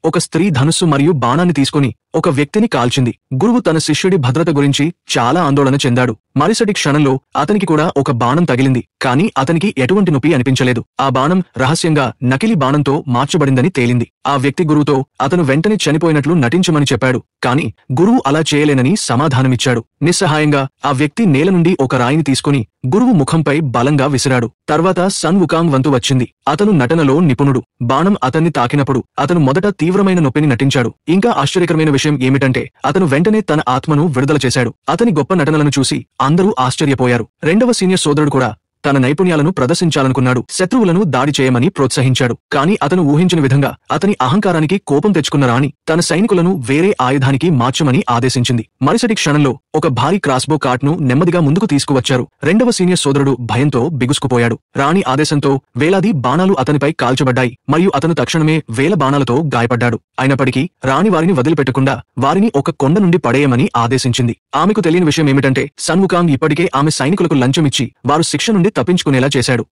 ఒక స్త్రీ ధనుస్సు మరియు బాణాన్ని తీసుకుని ఒక వ్యక్తిని కాల్చింది. గురువు తన శిష్యుడి భద్రత గురించి చాలా ఆందోళన చెందాడు. మరుసటి క్షణంలో అతనికి కూడా ఒక బాణం తగిలింది. కానీ అతనికి ఎటువంటి నొప్పి అనిపించలేదు. ఆ బాణం రహస్యంగా నకిలీ బాణంతో మార్చబడిందని తేలింది. ఆ వ్యక్తి గురువుతో అతను వెంటనే చనిపోయినట్లు నటించమని చెప్పాడు. కానీ గురువు అలా చేయలేనని సమాధానమిచ్చాడు. నిస్సహాయంగా ఆ వ్యక్తి నేల నుండి ఒక రాయిని తీసుకుని గురువు ముఖంపై బలంగా విసిరాడు. తర్వాత సన్ వుకాంగ్ వంతు వచ్చింది. అతను నటనలో నిపుణుడు. బాణం అతన్ని తాకినప్పుడు అతను మొదట తీవ్రమైన నొప్పిని నటించాడు. ఇంకా ఆశ్చర్యకరమైన విషయం ఏమిటంటే అతను వెంటనే తన ఆత్మను విడుదల చేశాడు. అతని గొప్ప నటనలను చూసి అందరూ ఆశ్చర్యపోయారు. రెండవ సీనియర్ సోదరుడు కూడా తన నైపుణ్యాలను ప్రదర్శించాలనుకున్నాడు. శత్రువులను దాడి చేయమని ప్రోత్సహించాడు. కానీ అతను ఊహించిన విధంగా అతని అహంకారానికి కోపం తెచ్చుకున్న రాణి తన సైనికులను వేరే ఆయుధానికి మార్చమని ఆదేశించింది. మరుసటి క్షణంలో ఒక భారీ క్రాస్బో కార్ట్ను నెమ్మదిగా ముందుకు తీసుకువచ్చారు. రెండవ సీనియర్ సోదరుడు భయంతో బిగుసుకుపోయాడు. రాణి ఆదేశంతో వేలాది బాణాలు అతనిపై కాల్చబడ్డాయి మరియు అతను తక్షణమే వేల బాణాలతో గాయపడ్డాడు. అయినప్పటికీ రాణి వారిని వదిలిపెట్టకుండా వారిని ఒక కొండ నుండి పడేయమని ఆదేశించింది. ఆమెకు తెలియని విషయం ఏమిటంటే సన్ వుకాంగ్ ఇప్పటికే ఆమె సైనికులకు లంచమిచ్చి వారు శిక్ష నుండి తప్పించుకునేలా చేశాడు.